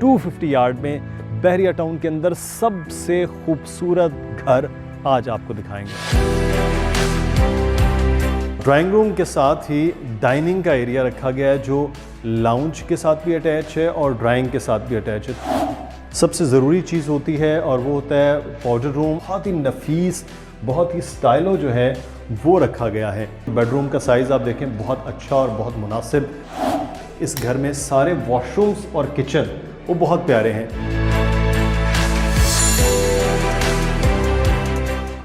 250 yard में बहरिया town के अंदर सबसे खूबसूरत घर आज आपको दिखाएंगे। ड्राइंग रूम के साथ ही डाइनिंग का एरिया रखा गया है जो लाउंज के साथ भी अटैच है और ड्राइंग के साथ भी अटैच है। सबसे ज़रूरी चीज़ होती है और वो होता है पाउडर रूम। बहुत ही नफीस, बहुत ही स्टाइलो जो है वो रखा गया है। बेडरूम का साइज़ आप देखें, बहुत अच्छा और बहुत मुनासिब। इस घर में सारे वॉशरूम्स और किचन वो बहुत प्यारे हैं।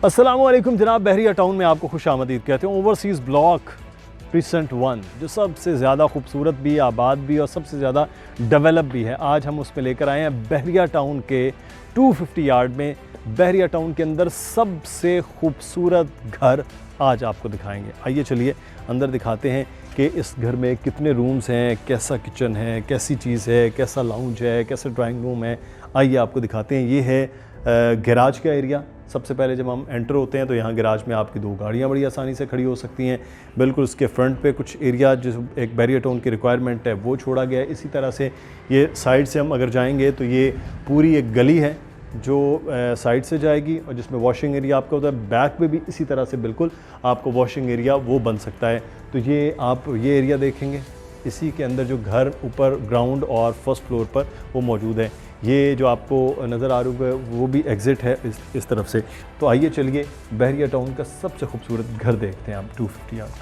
अस्सलामुअलैकुम जनाब, बहरिया टाउन में आपको खुश आमदीद कहते हैं। ओवरसीज़ ब्लॉक प्रीसेंट 1 जो सबसे ज़्यादा खूबसूरत भी, आबाद भी और सबसे ज़्यादा डेवलप भी है, आज हम उसमें लेकर आए हैं बहरिया टाउन के 250 यार्ड में। बहरिया टाउन के अंदर सबसे खूबसूरत घर आज आपको दिखाएंगे। आइए चलिए अंदर दिखाते हैं कि इस घर में कितने रूम्स हैं, कैसा किचन है, कैसी चीज़ है, कैसा लाउंज है, कैसा ड्राइंग रूम है। आइए आपको दिखाते हैं। ये है गैराज का एरिया। सबसे पहले जब हम एंटर होते हैं तो यहाँ गैराज में आपकी 2 गाड़ियाँ बड़ी आसानी से खड़ी हो सकती हैं। बिल्कुल उसके फ्रंट पे कुछ एरिया जो एक बहरिया टाउन की रिक्वायरमेंट है वो छोड़ा गया है। इसी तरह से ये साइड से हम अगर जाएंगे तो ये पूरी एक गली है जो साइड से जाएगी और जिसमें वॉशिंग एरिया आपका होता है। बैक में भी इसी तरह से बिल्कुल आपको वॉशिंग एरिया वो बन सकता है। तो ये आप ये एरिया देखेंगे, इसी के अंदर जो घर ऊपर ग्राउंड और फर्स्ट फ्लोर पर वो मौजूद है। ये जो आपको नज़र आ रहा है वो भी एग्ज़िट है इस तरफ से। तो आइए चलिए बहरिया टाउन का सबसे खूबसूरत घर देखते हैं आप 250 यार्ड।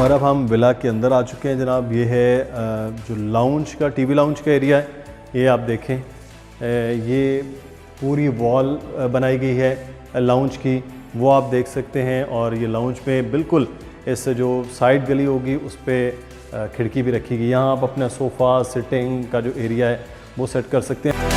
और अब हम विला के अंदर आ चुके हैं जनाब। ये है जो लाउंज का, टीवी लाउंज का एरिया है। ये आप देखें, ये पूरी वॉल बनाई गई है लाउंज की, वो आप देख सकते हैं। और ये लाउंज में बिल्कुल इस जो साइड गली होगी उस पर खिड़की भी रखी गई। यहाँ आप अपना सोफ़ा, सिटिंग का जो एरिया है वो सेट कर सकते हैं।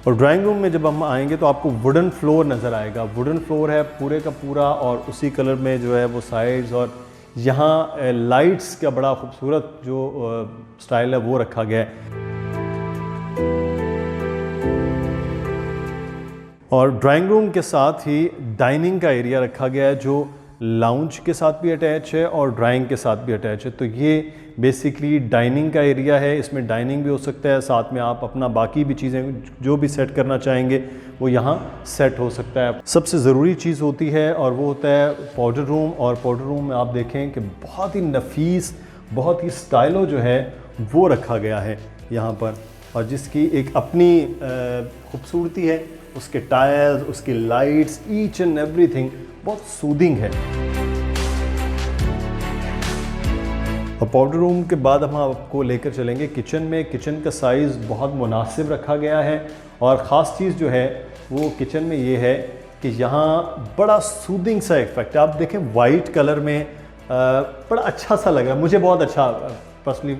और ड्राइंग रूम में जब हम आएंगे तो आपको वुडन फ्लोर नज़र आएगा। वुडन फ्लोर है पूरे का पूरा और उसी कलर में जो है वो साइड्स, और यहाँ लाइट्स का बड़ा खूबसूरत जो स्टाइल है वो रखा गया है। और ड्राइंग रूम के साथ ही डाइनिंग का एरिया रखा गया है जो लाउंज के साथ भी अटैच है और ड्राइंग के साथ भी अटैच है। तो ये बेसिकली डाइनिंग का एरिया है। इसमें डाइनिंग भी हो सकता है, साथ में आप अपना बाकी भी चीज़ें जो भी सेट करना चाहेंगे वो यहाँ सेट हो सकता है। सबसे ज़रूरी चीज़ होती है और वो होता है पाउडर रूम। और पाउडर रूम में आप देखें कि बहुत ही नफीस, बहुत ही स्टाइलो जो है वो रखा गया है यहाँ पर, और जिसकी एक अपनी खूबसूरती है। उसके टायर्स, उसकी लाइट्स, ईच एंड एवरीथिंग बहुत सूदिंग है। और पाउडर रूम के बाद हम आपको लेकर चलेंगे किचन में। किचन का साइज़ बहुत मुनासिब रखा गया है और ख़ास चीज़ जो है वो किचन में ये है कि यहाँ बड़ा सूदिंग सा इफेक्ट है। आप देखें वाइट कलर में बड़ा अच्छा सा लग रहा है। मुझे बहुत अच्छा पर्सनली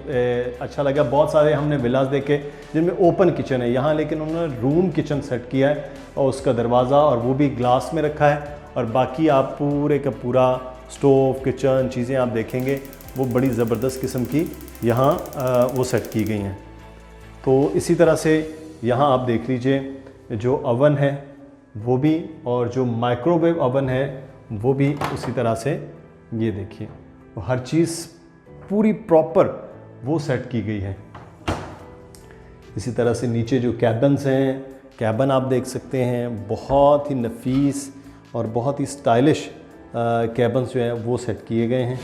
अच्छा लगा। बहुत सारे हमने विलास देखे जिनमें ओपन किचन है यहाँ, लेकिन उन्होंने रूम किचन सेट किया है और उसका दरवाज़ा और वो भी ग्लास में रखा है। और बाकी आप पूरे का पूरा स्टोव, किचन, चीज़ें आप देखेंगे वो बड़ी ज़बरदस्त किस्म की यहाँ वो सेट की गई हैं। तो इसी तरह से यहाँ आप देख लीजिए जो अवन है वो भी, और जो माइक्रोवेव अवन है वो भी उसी तरह से। ये देखिए हर चीज़ पूरी प्रॉपर वो सेट की गई है। इसी तरह से नीचे जो कैबन्स हैं, कैबन आप देख सकते हैं, बहुत ही नफीस और बहुत ही स्टाइलिश कैबन्स जो हैं वो सेट किए गए हैं।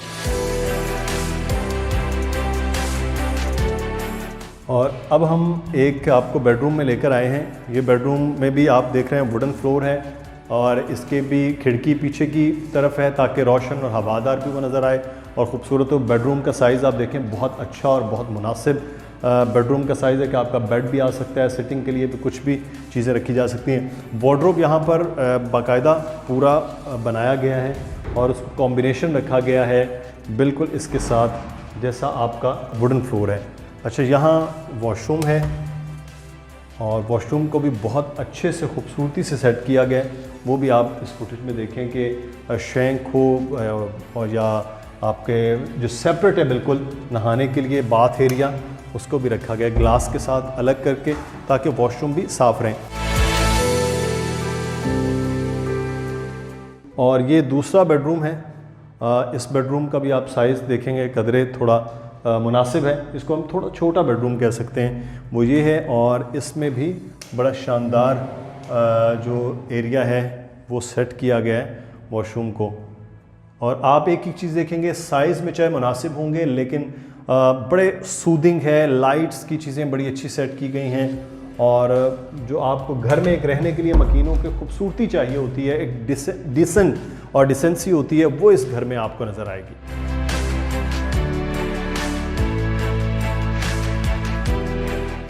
और अब हम एक आपको बेडरूम में लेकर आए हैं। ये बेडरूम में भी आप देख रहे हैं वुडन फ्लोर है और इसके भी खिड़की पीछे की तरफ है ताकि रोशन और हवादार भी वो नज़र आए और ख़ूबसूरत हो। बेडरूम का साइज़ आप देखें बहुत अच्छा और बहुत मुनासिब बेडरूम का साइज़ है कि आपका बेड भी आ सकता है, सिटिंग के लिए भी कुछ भी चीज़ें रखी जा सकती हैं। वार्डरोब यहाँ पर बाकायदा पूरा बनाया गया है और उसको कॉम्बिनेशन रखा गया है बिल्कुल इसके साथ जैसा आपका वुडन फ्लोर है। अच्छा, यहाँ वॉशरूम है और वॉशरूम को भी बहुत अच्छे से खूबसूरती से सेट किया गया है। वो भी आप इस फुटेज में देखें कि शैंक हो और या आपके जो सेपरेट है बिल्कुल नहाने के लिए बाथ एरिया, उसको भी रखा गया ग्लास के साथ अलग करके ताकि वॉशरूम भी साफ़ रहें। और ये दूसरा बेडरूम है। इस बेडरूम का भी आप साइज़ देखेंगे, कदरे थोड़ा मुनासिब है, इसको हम थोड़ा छोटा बेडरूम कह सकते हैं, वो ये है। और इसमें भी बड़ा शानदार जो एरिया है वो सेट किया गया है वॉशरूम को। और आप एक ही चीज़ देखेंगे, साइज़ में चाहे मुनासिब होंगे लेकिन बड़े सूदिंग है, लाइट्स की चीज़ें बड़ी अच्छी सेट की गई हैं। और जो आपको घर में एक रहने के लिए मकीनों की खूबसूरती चाहिए होती है, एक डिसेंट और डिसेंसी होती है, वो इस घर में आपको नज़र आएगी।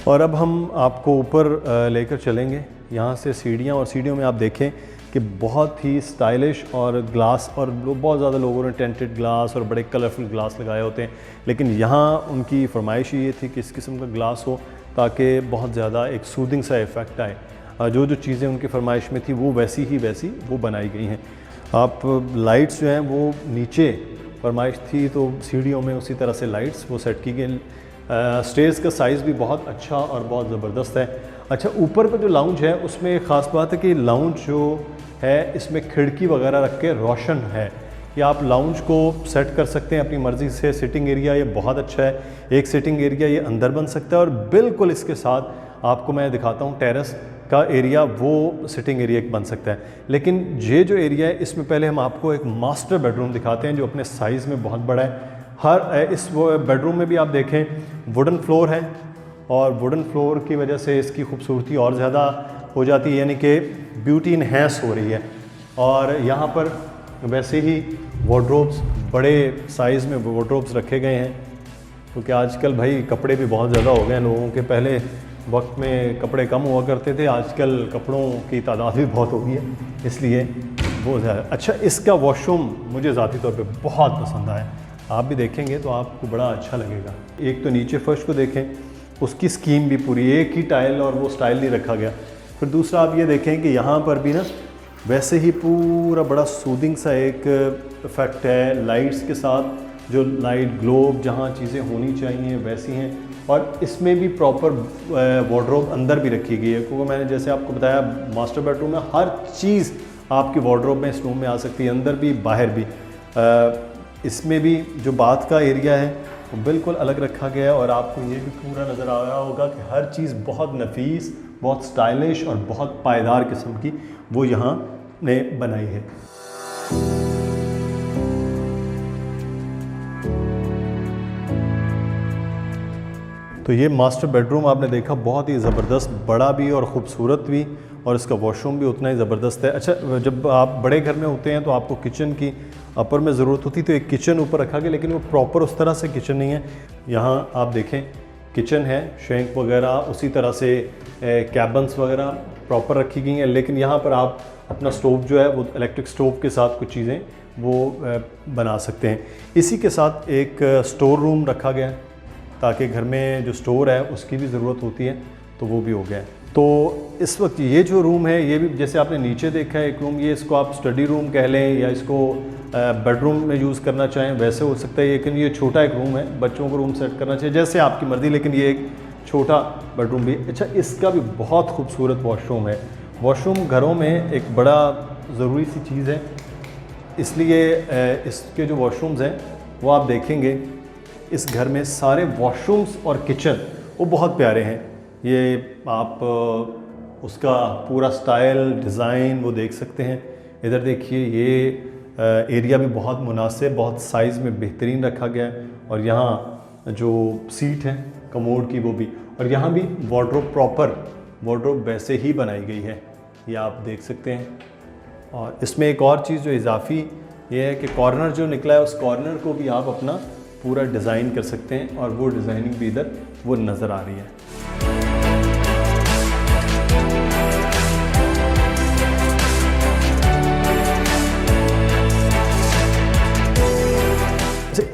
और अब हम आपको ऊपर लेकर चलेंगे। यहाँ से सीढ़ियाँ, और सीढ़ियों में आप देखें कि बहुत ही स्टाइलिश और ग्लास, और बहुत ज़्यादा लोगों ने टेंटेड ग्लास और बड़े कलरफुल ग्लास लगाए होते हैं, लेकिन यहाँ उनकी फरमाइश ये थी कि इस किस्म का ग्लास हो ताकि बहुत ज़्यादा एक सूदिंग सा इफ़ेक्ट आए। जो चीज़ें उनकी फरमाइश में थी वो वैसी वो बनाई गई हैं। आप लाइट्स जो हैं वो नीचे फरमाइश थी तो सीढ़ियों में उसी तरह से लाइट्स वो सेट की गई। स्टेयर्स का साइज़ भी बहुत अच्छा और बहुत ज़बरदस्त है। अच्छा, ऊपर का जो लाउंज है उसमें एक ख़ास बात है कि लाउंज जो है इसमें खिड़की वगैरह रख के रोशन है, कि आप लाउंज को सेट कर सकते हैं अपनी मर्ज़ी से। सिटिंग एरिया ये बहुत अच्छा है, एक सिटिंग एरिया ये अंदर बन सकता है, और बिल्कुल इसके साथ आपको मैं दिखाता हूँ टेरेस का एरिया, वो सिटिंग एरिया बन सकता है। लेकिन ये जो एरिया है इसमें पहले हम आपको एक मास्टर बेडरूम दिखाते हैं जो अपने साइज़ में बहुत बड़ा है। हर इस बेडरूम में भी आप देखें वुडन फ्लोर है, और वुडन फ्लोर की वजह से इसकी खूबसूरती और ज़्यादा हो जाती है, यानी कि ब्यूटी इन्हेंस हो रही है। और यहाँ पर वैसे ही वार्डरोब्स, बड़े साइज़ में वार्डरोब्स रखे गए हैं, क्योंकि आजकल भाई कपड़े भी बहुत ज़्यादा हो गए हैं लोगों के। पहले वक्त में कपड़े कम हुआ करते थे, आजकल कपड़ों की तादाद भी बहुत हो गई है, इसलिए वो ज़्यादा। अच्छा, इसका वॉशरूम मुझे ज़ाती तौर पे बहुत पसंद आया, आप भी देखेंगे तो आपको बड़ा अच्छा लगेगा। एक तो नीचे फर्श को देखें, उसकी स्कीम भी पूरी एक ही टाइल और वो स्टाइल नहीं रखा गया। फिर दूसरा आप ये देखें कि यहाँ पर भी ना वैसे ही पूरा बड़ा सूदिंग सा एक इफ़ेक्ट है, लाइट्स के साथ जो लाइट ग्लोब जहाँ चीज़ें होनी चाहिए वैसी हैं। और इसमें भी प्रॉपर वार्डरोब अंदर भी रखी गई है, क्योंकि मैंने जैसे आपको बताया मास्टर बेडरूम में हर चीज़ आपकी वार्डरोब में इस रूम में आ सकती है, अंदर भी बाहर भी। इसमें भी जो बाथ का एरिया है वो बिल्कुल अलग रखा गया है, और आपको ये भी पूरा नज़र आ रहा होगा कि हर चीज़ बहुत नफीस, बहुत स्टाइलिश और बहुत पायदार किस्म की वो यहाँ ने बनाई है। तो ये मास्टर बेडरूम आपने देखा, बहुत ही ज़बरदस्त, बड़ा भी और ख़ूबसूरत भी, और इसका वॉशरूम भी उतना ही ज़बरदस्त है। अच्छा, जब आप बड़े घर में होते हैं तो आपको किचन की अपर में ज़रूरत होती, तो एक किचन ऊपर रखा गया, लेकिन वो प्रॉपर उस तरह से किचन नहीं है। यहाँ आप देखें किचन है, शेंक वगैरह उसी तरह से कैबन्स वगैरह प्रॉपर रखी गई हैं, लेकिन यहाँ पर आप अपना स्टोव जो है वो इलेक्ट्रिक स्टोव के साथ कुछ चीज़ें वो बना सकते हैं। इसी के साथ एक स्टोर रूम रखा गया है, ताकि घर में जो स्टोर है उसकी भी ज़रूरत होती है, तो वो भी हो गया है। तो इस वक्त ये जो रूम है, ये भी जैसे आपने नीचे देखा है एक रूम, ये इसको आप स्टडी रूम कह लें या इसको बेडरूम में यूज़ करना चाहें वैसे हो सकता है, लेकिन ये छोटा एक रूम है, बच्चों को रूम सेट करना चाहिए जैसे आपकी मर्ज़ी, लेकिन ये एक छोटा बेडरूम भी। अच्छा, इसका भी बहुत खूबसूरत वॉशरूम है। वॉशरूम घरों में एक बड़ा ज़रूरी सी चीज़ है, इसलिए इसके जो वॉशरूम्स हैं वो आप देखेंगे इस घर में सारे वॉशरूम्स और किचन वो बहुत प्यारे हैं। ये आप उसका पूरा स्टाइल, डिज़ाइन वो देख सकते हैं। इधर देखिए, ये एरिया भी बहुत मुनासिब, बहुत साइज़ में बेहतरीन रखा गया है, और यहाँ जो सीट है कमोड की वो भी, और यहाँ भी वार्डरोब, प्रॉपर वार्डरोब वैसे ही बनाई गई है, ये आप देख सकते हैं। और इसमें एक और चीज़ जो इजाफी ये है कि कॉर्नर जो निकला है उस कॉर्नर को भी आप अपना पूरा डिज़ाइन कर सकते हैं, और वो डिज़ाइनिंग भी इधर वो नज़र आ रही है।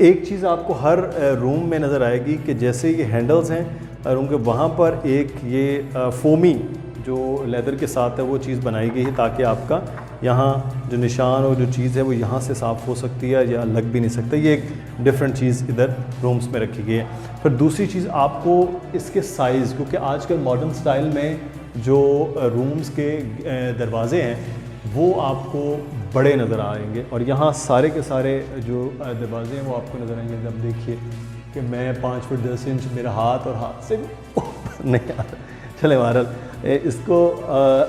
एक चीज़ आपको हर रूम में नज़र आएगी कि जैसे ये हैंडल्स हैं रूम के, वहाँ पर एक ये फोमी जो लेदर के साथ है वो चीज़ बनाई गई है, ताकि आपका यहाँ जो निशान और जो चीज़ है वो यहाँ से साफ़ हो सकती है या लग भी नहीं सकता। ये एक डिफरेंट चीज़ इधर रूम्स में रखी गई है। फिर दूसरी चीज़ आपको इसके साइज़, क्योंकि आजकल मॉडर्न स्टाइल में जो रूम्स के दरवाज़े हैं वो आपको बड़े नज़र आएंगे। और यहाँ सारे के सारे जो दरवाजे हैं वो आपको नज़र आएंगे। जब देखिए कि मैं 5 फुट 10 इंच मेरा हाथ और हाथ से ऊपर नहीं आ रहा। चले बहरहाल इसको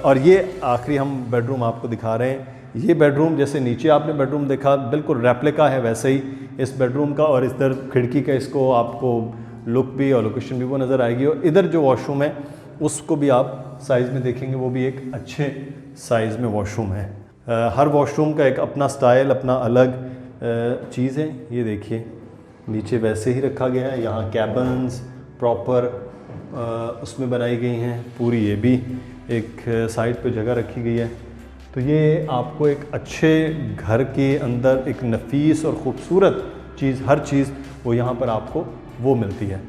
और ये आखिरी हम बेडरूम आपको दिखा रहे हैं। ये बेडरूम जैसे नीचे आपने बेडरूम देखा बिल्कुल रेप्लिका है वैसे ही इस बेडरूम का, और इधर खिड़की का इसको आपको लुक भी और लोकेशन भी वो नज़र आएगी। और इधर जो वॉशरूम है उसको भी आप साइज़ में देखेंगे, वो भी एक अच्छे साइज़ में वॉशरूम है। हर वॉशरूम का एक अपना स्टाइल, अपना अलग चीज़ है। ये देखिए नीचे वैसे ही रखा गया है, यहाँ कैबन्स प्रॉपर उसमें बनाई गई हैं पूरी, ये भी एक साइड पे जगह रखी गई है। तो ये आपको एक अच्छे घर के अंदर एक नफीस और ख़ूबसूरत चीज़, हर चीज़ वो यहाँ पर आपको वो मिलती है।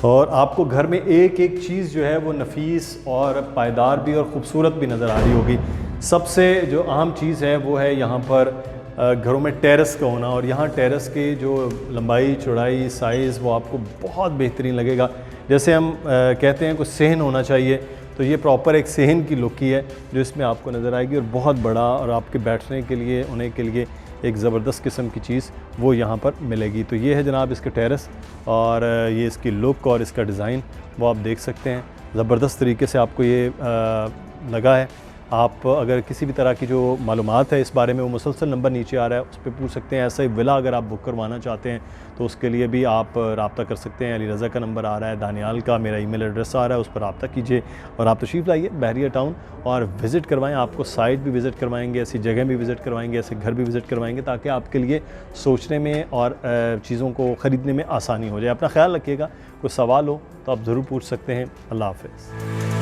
और आपको घर में एक एक चीज़ जो है वो नफीस और पायदार भी और ख़ूबसूरत भी नज़र आ रही होगी। सबसे जो अहम चीज़ है वो है यहाँ पर घरों में टेरेस का होना। और यहाँ टेरेस की जो लंबाई चौड़ाई साइज़ वो आपको बहुत बेहतरीन लगेगा। जैसे हम कहते हैं कुछ सहन होना चाहिए, तो ये प्रॉपर एक सहन की लुक ही है जो इसमें आपको नज़र आएगी। और बहुत बड़ा, और आपके बैठने के लिए, उन्हें के लिए एक ज़बरदस्त किस्म की चीज़ वो यहाँ पर मिलेगी। तो ये है जनाब इसके टेरेस, और ये इसकी लुक और इसका डिज़ाइन वो आप देख सकते हैं। ज़बरदस्त तरीके से आपको ये लगा है। आप अगर किसी भी तरह की जो मालूमात है इस बारे में, वो मुसलसल नंबर नीचे आ रहा है उस पर पूछ सकते हैं। ऐसा ही विला अगर आप बुक करवाना चाहते हैं तो उसके लिए भी आप रब्ता कर सकते हैं। अली रज़ा का नंबर आ रहा है, दानियाल का मेरा ईमेल एड्रेस आ रहा है, उस पर रब्ता कीजिए और आप तशरीफ़ लाइए बहरिया टाउन और विज़िट करवाएं। आपको साइट भी विज़िट करवाएंगे, ऐसी जगह भी विज़िट करवाएंगे, ऐसे घर भी विज़िट करवाएंगे, ताकि आपके लिए सोचने में और चीज़ों को ख़रीदने में आसानी हो जाए। अपना ख्याल रखिएगा। कोई सवाल हो तो आप ज़रूर पूछ सकते हैं। अल्लाह हाफ़िज़।